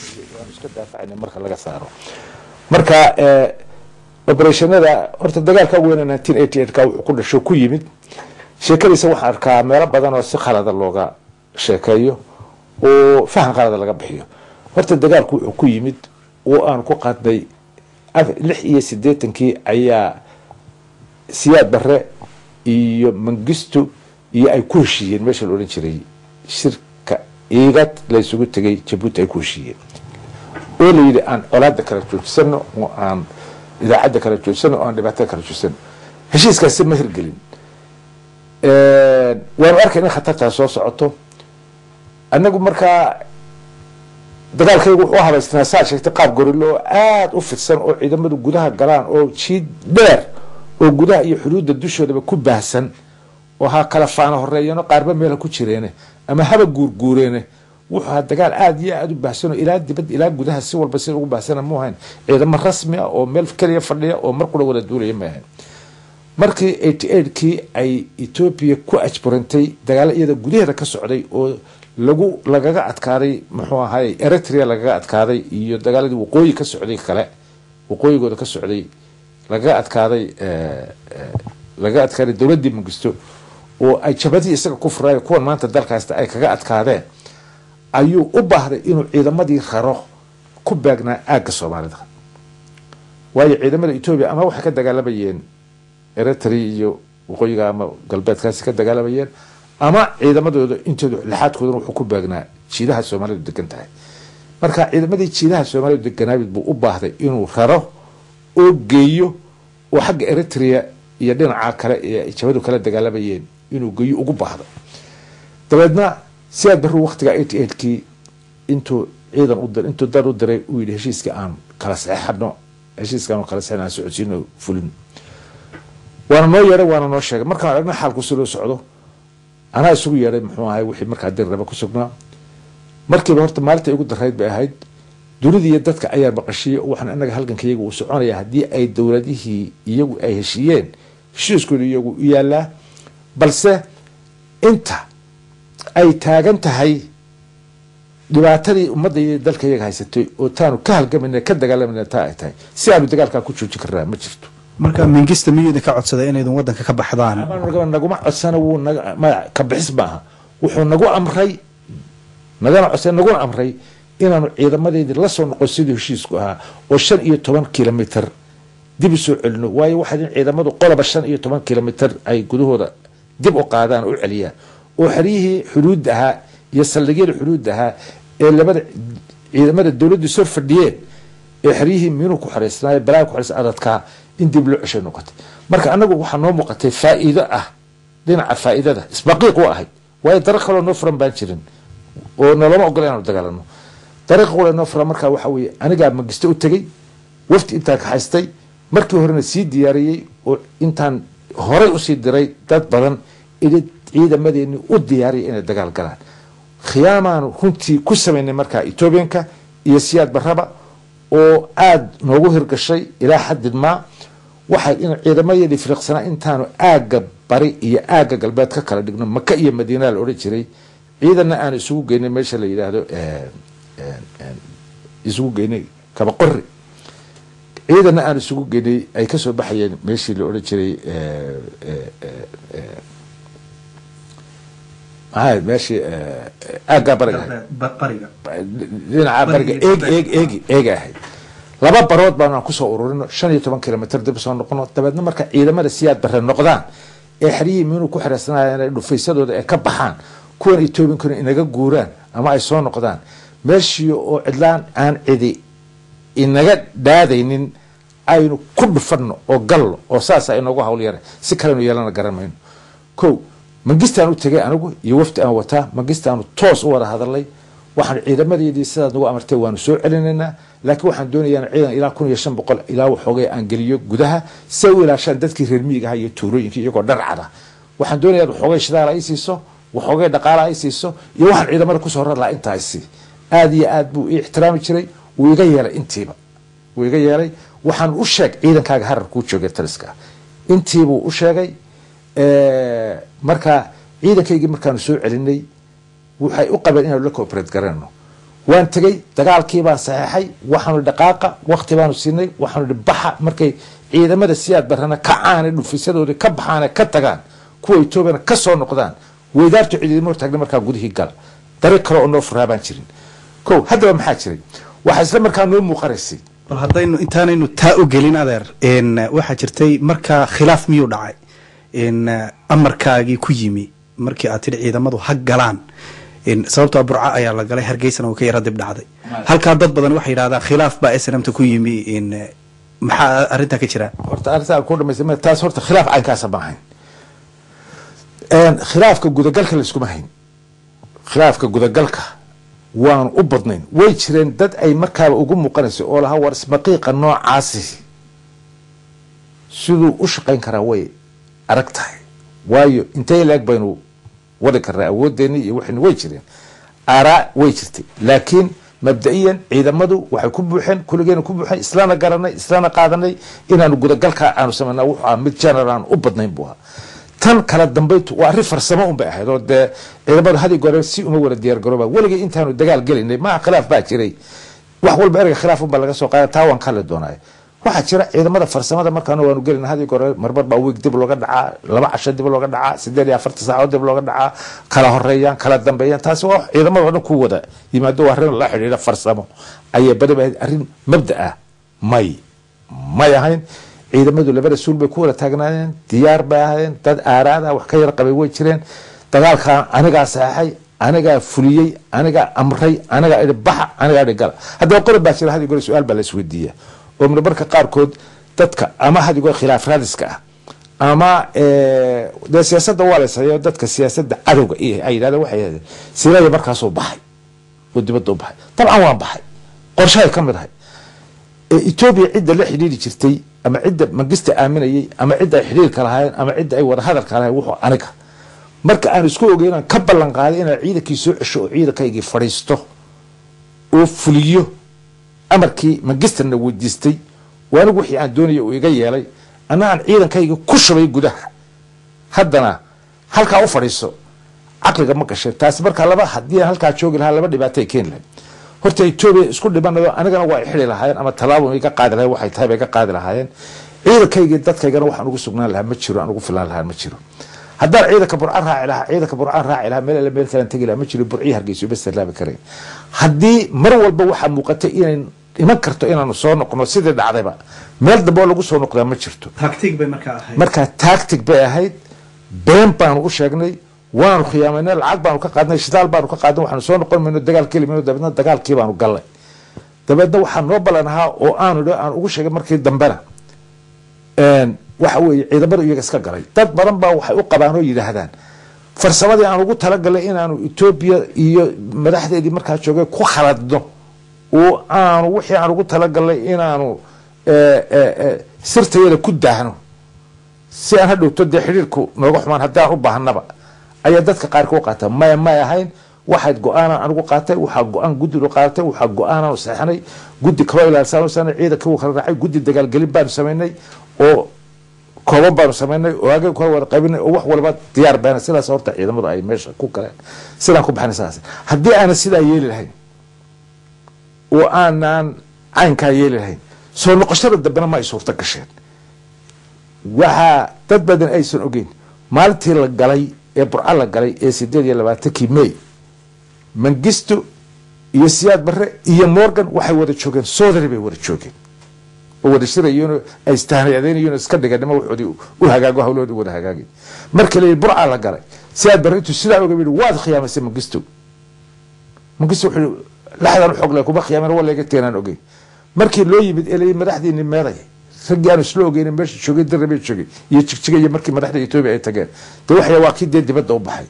iska daafacayna marka laga saaro marka operationada horta dagaalka weyn 1988 ka wuxuu ku dhasho ku yimid sheekadiisa waxaan arkaa meelo badan oo si khalad looga sheekeeyo oo faham khalad laga bixiyo horta dagaalku wuxuu ku yimid oo aan ku qaadnay 86 ayaa siyaad barre iyo mangistu iyo ay ku heshiiyeen meesha la oran jiray shirka eegad la isugu tagay Djibouti ay ku heshiiyeen oo la yiri aan colaadda kala joogsano oo aan idaacadda kala joogsano oo aan dhibaato kala joogsano heshiiskaasi ma hirgelin waan arkay in khatarta soo socoto anagu markaa dagaalkaygu wuxuu habaysnaa saa sheegtay qaab gorilo aad u fidsan oo ciidamadu gudaha galaan oo jiid dheer oo gudaha iyo xuduudda dushoodaba ku baahsan oo ha kala faana horeeyano qaarba meel ku jireen ama haba guurguureen wuxuu dagaal aad iyo aad u baahsan oo ilaa dibad ilaa gudaha si walba si ugu baahsan ma ahayn ciidamo rasmi ah oo meel kaliya fadhiya oo mar kula wada duulaya ma ahayn markii 88kii ay Ethiopia ku ajburantay dagaalada gudaheeda ka socday oo lagaga adkaaday muxuu ahaay Eritrea lagaga adkaaday iyo dagaaladii waqooyi ka socday kale waqooyigooda ka socday lagaga adkaaday dawladii Mengistu oo ay jabadii isaga ku furay kuwan maanta dalkaasta ay kaga adkaadeen ayuu u baahday inuu ciidamadii raro ku baagnaa aaga Soomaalida waayo ciidamada Ethiopia ama waxa ka dagaalamayeen Eritrea iyo waqooyiga ama galbeedkaasi ka dagaalamayeen ama ciidamadooda intooda laxaadkooda wuxuu ku baagnaa jiidaha Soomaalidu degan tahay marka ciidamadii jiidaha Soomaalidu deganaabid buu u baahday inuu raro oo geeyo oo xagga Eritrea iyo dhinaca kale ee jabadu kala dagaalamayeen inuu geeyo ugu baahdo dabeedna siyaad barru waqtiga 88kii intuu ciidan u diray intuu dar u diray uu yiri heshiiska aan kala saxeexno heshiiskan oo kala saxeexna socodsiino fulin waana noo yeeray waana noo sheegay markaan aragna xaalku soo socdo أنا أسوي يا رب محمد هاي وحي مركز دير ربك وسقنا مركب هرت مالته يقول درهيد بأهيد دولدي يدتك أيار بقشية وحنا أنك هلكن كي يجوا سعنا يا هدي أي دولة دي هي يجوا أي شيئين شو يسكون يجوا يلا بلسه أنت أي تاج أنت هاي دبعتري ومضي دلك يجها ستوي وتانو كهل من كده قال من تاعتها سيارة دجال كاكوتشو تكرر ما شفته marka Mengistu miyada ka codsaday inay wadanka ka baxdaan nagu ma codsana wuu ma ka bixisbaa wuxuu nagu amray nagu amray inaanu ciidamadeedii la soo noqon sidii heshiisku ahaa oo 15 kilomitir dib u soo celino waayo waxa ciidamadu qolaba 15 kilomitir ay gudahooda dib u qaadaan u celiyaan oo xariihi xuduud ahaa iyo saldhigyada xuduud ahaa ee labada ciidamada dawladdu soo fadhiyeen ee xariihi minuu ku xareysnaa balaa ku xareys adadka in dib loo ceshay noqotay marka anagu waxa noo muuqatay faa'iido ah dhinaca faa'iidada isbaqiiq u ahayd way dariiq kale noo furan baan jirin oo nalama ogolaan dagaalano dariiq kale noo furan marka waxa weeye aniga Mengistu u tagay wafti inta ka haystay markii horena sii diyaariyay oo intaan hore u sii diray dad badan ciidamadeeni u diyaariyay inay dagaal galaan khiyaamaan runtii ku sameynay marka Ethiopianka iyo siyaad barraba oo aad noogu hirgashay ilaa xad ma waxay in ciidamadii Afriqsana intaanu aaga bari iyo aaga galbeed ka kala dhigno Maka iyo Madiina la oran jiray ciidana aan isugu geynay meesha la yiraahdo isugu geynay kaba qorri ciidana aan isugu geynay ay ka soo baxayeen meeshii la oran jiray ماشي اقا برقه دينا برقه ايغ اهي لaba barood baan ku soo ururino 15 kilomitir dib soo noqono dabadna marka ciidamada siyaad barre noqdaan ee xariim inuu ku xirasanaayeen dhufaysadooda ay ka baxaan kuwan Ethiopian inaga guuraan ama ay soo noqdaan meeshii oo cidlaan aan cidi inaga daadaynin aynu ku dhufano oo gallo oo saas ay noogu hawl yar si kale inuu yeelana garanayno ko Mengistu u tagay anigu iyo wafti aan wataa Mengistu toos u wada hadalay waxaan ciidamadeedii sidaas nagu amartay waanu soo celinayna laakiin waxaan doonayaa ciidan ilaa 1500 ilaa waxoogay aan geliyo gudaha si uu ilaashan dadkii reer miyiga ah iyo tuulooyinka iyagoo dharcada waxaan doonayaa waxoogay shidaal ay siiso waxoogay dhaqaale ay siiso iyo waxaan ciidamada ku soo raraa intaasi aad iyo aad buu ixtiraami jiray wuu iga yeelay intiiba wuu iga yeelay waxaan u sheeg ciidankaaga harar ku joogay taliska intiibuu u sheegay marka ciidankaygii markaan soo celinay waxay u qabeen inaan la cooperate garano waan tegey dagaalkii baan saxeexay waxaanu dhaqaaqa waqti baanu siinay waxaanu baxa markay ciidamada siyaad barana ka caanay dhufisadooda ka baxaan ka tagaan kuwa Etoobiyana ka soo noqdaan weydaartu ciidamada taagna markaa gudihii gal dariiq kale oo noo furaabaan jirin ko hadaba maxaa jiray waxa isla markaa noo muuqanaysay bal haddaynu intaanaynu taa u gelin adeer waxaa jirtay markaa khilaaf miyuu dhacay amarkaagii ku yimi markii aad tidhi ciidamadu ha galaan sababtoo burca ayaa la galay hargeysana uu ka yara dib dhacday halkaa dad badan waxay yidhahdaan khilaaf baa SNMta ku yimi maxaa arrintaa ka jira horta arrintaa ku dhamaysay taas horta khilaaf caynkaasa ma ahayn khilaafka gudagalka la iskuma hayn khilaafka gudagalka waan u badnayn way jireen dad ay markaaba ugu muuqanayso oo laha war ismaqiiqa noocaasi siduu u shaqayn karaa way arag tahay waayo intay laag baynu wada karnaa awoodeeni iyo wixii way jireen ara way jirtay laakiin mabda'iyan ciidamadu waxay ku buuxeen kuligeena ku buuxeen islaana garanay islaana qaadanay inaanu gudagalka aanu sameynaa wuxuu mid general u badnayn buu tan kala dambeeytu waa arrin farsamo un bay ahayd oo de ciidamadu hadii gore si uma wada diyaar garooba waliga intaanu dagaal gelinay ma khilaaf baa jiray wax walba erga khilaaf un baa laga soo qaaday taa waan kala doonay waxa jira ciidamada farsamada markaan waanu gelinay hadii gore marbar baa week dib looga dhacaa 2 casho dib looga dhacaa 48 saacadood dib looga dhacaa kala horeeyaan kala dambeeyaan taasi waa ciidamada dhan ku wada yimaado arrin la xiriira farsamo ayay badaba arrin mabda ah may ahayn ciidamadu labada suul bay ku wada taagnaayeen diyaar bay ahaayeen dad aaraada wax ka yar qabay way jireen dagaalka aniga saxay aniga fuliyay aniga amray aniga baxa aniga gal hadda qodob baa jira hadii goor su'aal baa la isweydiiya oo marka qaar kood dadka ama hadii goor khilaaf raadiska ama siyaasadda waa la sameeyo dadka siyaasadda cadowga ay yiraahdeen waxay yiraahdeen siilada markaas oo baxay oo dibadda u baxay tabcan waan baxay qorshahay ka mid ahay Ethiopia cidda la xiriiri jirtay ama cidda magista aaminayay ama cidda ay xiriirka lahaayeen ama cidda ay wada hadalka lahaayeen wuxuu aniga marka aan isku ogeynaa ka ballan qaaday in ciidankii soo cesho oo ciidankaygi fariisto oo fuliyo amarkii magistana weydiistay waana wixii aan doonayay oo iga yeelay ana aan ciidankaygi ku shubay gudaha haddana halka u fariiso aqliga ma gashay taas marka laba hadii halka joogi lahaa laba dhibaato ay keen lahayd horta Ethiopia isku dhibanado anigana waa xiri lahaayeen ama talaabo ay ka qaadi lahaayeen waxay tahay bay ka qaadi lahaayeen ciidankayga dadkaygana waxaan ugu sugnaan lahaa ma jiro aan ugu filan lahaa ma jiro haddaan ciidanka burca raaci lahaa meel kale tagi lahaa ma jiro burci hargeyso bas laabi kareen haddii mar walba waxa muuqatay inay iman karto inaanu soo noqono sidii dhacdayba meel dambe lagu soo noqdaa ma jirto marka tactic bay ahayd been baan u sheegnay waanu khiyaamayna lacag baanu ka qaadnay shidaal baanu ka qaadnay waxaanu soo noqon mayno dagaal kelimino dabadna dagaalkii baanu galnay dabadna waxaan noo balanahaa oo aan ugu sheegay markii dambena waxa weeye ciidamada iyaga iska galay dad badan baa waxay u qabaan oo yiraahdaan farsamadii aan ugu talagalay inaanu Ethiopia iyo madaxdeedii markaa joogay ku khaladno oo aanu wixii aan ugu talagalay inaanu sirteeda ku daahno si aan hadhowto de xiriirku nooga xumaan haddaan u baahnaba ayaa dadka qaar ku qaata ma ahayn waxaad go'aan anigu qaatay waxa go'aan guddi loo qaatay waxa go'aan oo saxanay guddi kale ilaalsan sanad ciidanka uu kala raacay guddi dagaal galin baan sameynay oo kooban baan sameynay oo aga ku wada qaybinay oo wax walba diyaar baan sidaas horta ciidamadu ay meesha ku galeen sidaan ku baxnaysaas haddii aan sidaa yeeli lahayn oo aanan caynka yeeli lahayn soo noqoshada dambena ma ay suurta gasheen waxa dad badan aysan ogeyn maalintii la galay ee burca la galay ee 28 May Mengistu iyo Siyaad Barre iyo Morgan waxay wada joogeen Soodari bay wada joogeen oo wada shirayeen ay istaanayeen iska dhiganimo wuxuu u hagaago hawloodu wada hagaagay markii la burca la galay Siyaad Barre intuu sidaa uga yiri waad khiyaamasay Mengistu wuxuu laxdan xog la kuma khiyaamin wala iga teenan ogeyn markii loo yimid ilay madaxdiina meeday raggaan isla ogeyn meesha joogay darbe joogay iyo jigjiga markii madaxda Ethiopia ay tageen waxay waa kii dibadda u baxay